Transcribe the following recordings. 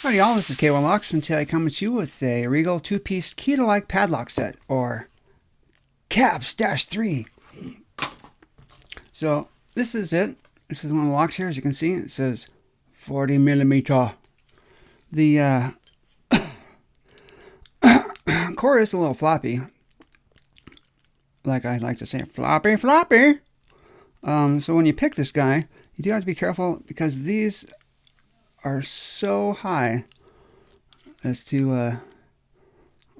Howdy all, this is K1Locks, and today I come at you with a Regal 2-piece key-to-like padlock set, or KAPS-3. So this is it. This is one of the locks here. As you can see, it says 40 millimeter. The core is a little floppy. Like I like to say, floppy, floppy. So when you pick this guy, you do have to be careful because these are so high as to,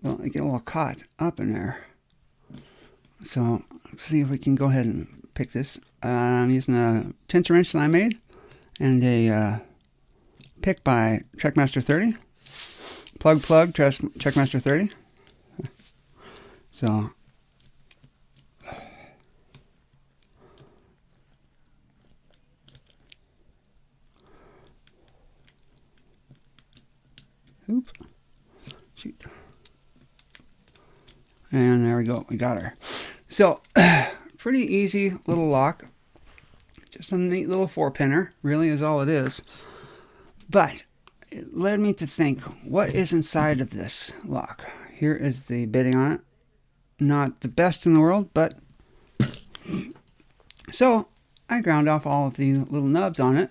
well, they get a little caught up in there. So let's see if we can go ahead and pick this. I'm using a tensor wrench that I made and a pick by Checkmaster 30. Plug, Checkmaster 30. So oop. Shoot. And there we go. We got her. So, pretty easy little lock. Just a neat little 4-pinner. Really is all it is. But it led me to think, what is inside of this lock? Here is the bitting on it. Not the best in the world, but... So, I ground off all of the little nubs on it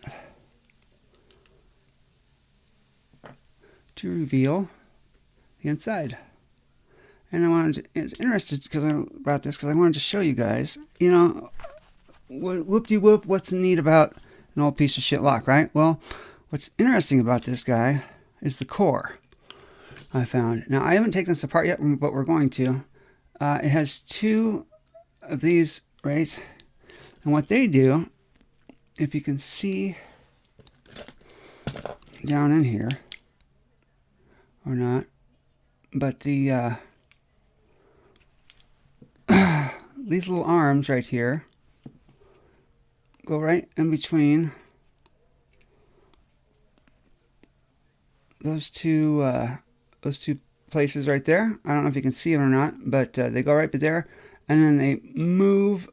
to reveal the inside. And I wanted to, it's interested about this because I wanted to show you guys, you know, whoop-de-whoop, what's neat about an old piece of shit lock, right? Well, what's interesting about this guy is the core I found. Now, I haven't taken this apart yet, but we're going to. It has two of these, right? And what they do, if you can see down in here, or not, but the these little arms right here go right in between those two places right there. I don't know if you can see them or not, but they go right there, and then they move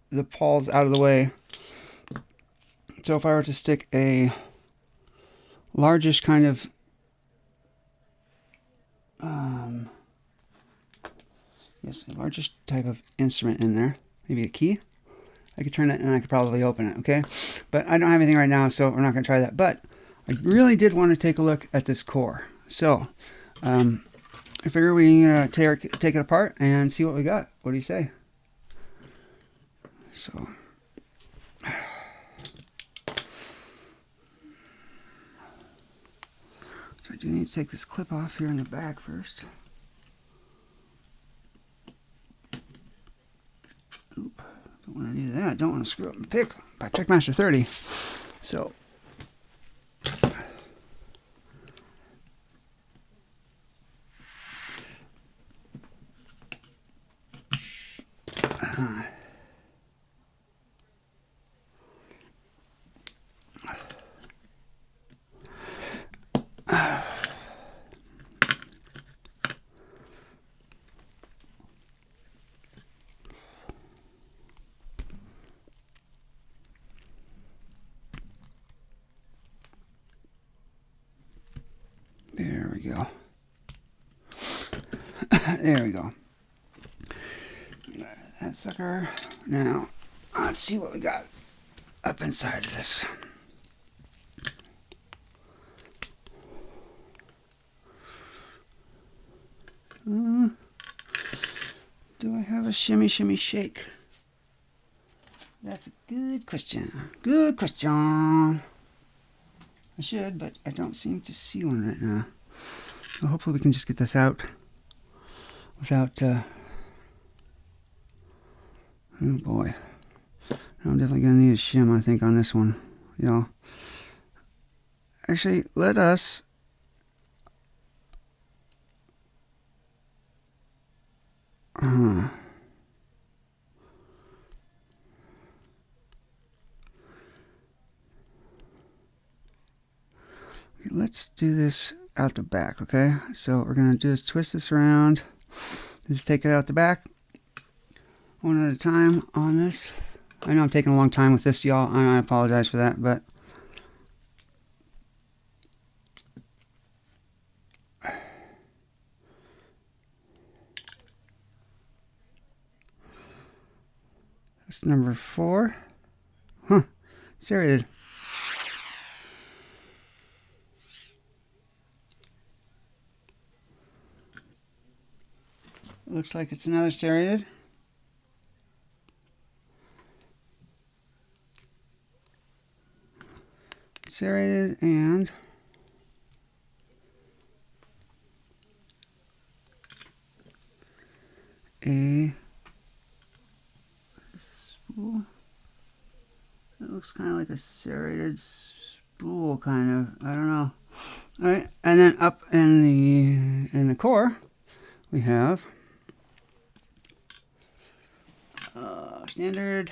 the pawls out of the way. So if I were to stick a largish kind of yes, a largest type of instrument in there, maybe a key, I could turn it and I could probably open it, okay? But I don't have anything right now, so we're not going to try that. But I really did want to take a look at this core. So I figure we take it apart and see what we got. What do you say? So I do need to take this clip off here in the back first. Oop, don't want to do that. Don't want to screw up my pick by Checkmaster 30. So, there we go. There we go. That sucker. Now, let's see what we got up inside of this. Do I have a shimmy shake? That's a good question. Good question. I should, but I don't seem to see one right now. So hopefully we can just get this out without, oh boy. I'm definitely going to need a shim, I think, on this one. Y'all. Actually, let us... Let's do this out the back, okay? So what we're going to do is twist this around. Just take it out the back. One at a time on this. I know I'm taking a long time with this, y'all. I apologize for that, but Piece number 4. Huh. Serrated. Looks like it's another serrated. Serrated and a spool. It looks kind of like a serrated spool, kind of. I don't know. All right, and then up in the core, we have standard,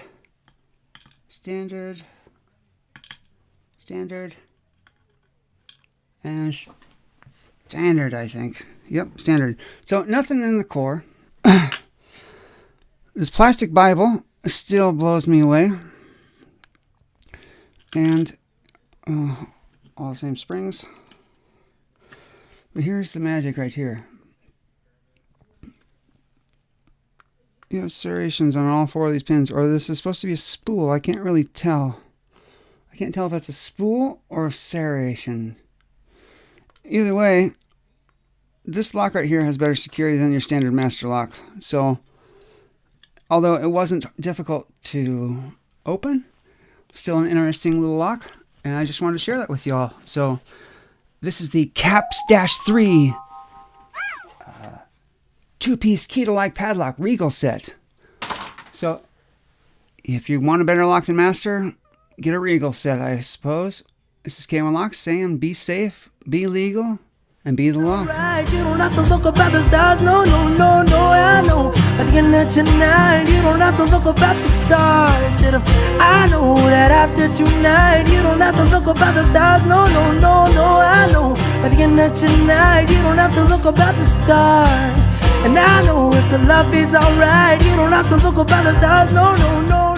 and standard, I think. Yep, standard. So nothing in the core. This plastic Bible still blows me away. And all the same springs. But here's the magic right here. You have serrations on all 4 of these pins, or this is supposed to be a spool. I can't really tell. I can't tell if that's a spool or a serration. Either way, this lock right here has better security than your standard master lock. So, although it wasn't difficult to open, still an interesting little lock, and I just wanted to share that with y'all. So, this is the KAPS-3 2-piece key-to-lock padlock Regal set. So, if you want a better lock than master, get a Regal set, I suppose. This is K1 Locks saying be safe, be legal, and be the lock. Right, you don't have to look up at the stars, no, I know. But again, tonight, you don't have to look up at the stars. I know that after tonight, you don't have to look up at the stars, no, I know. But again, tonight, you don't have to look up at the stars. And I know if the love is alright, you don't have to look up at the stars, no.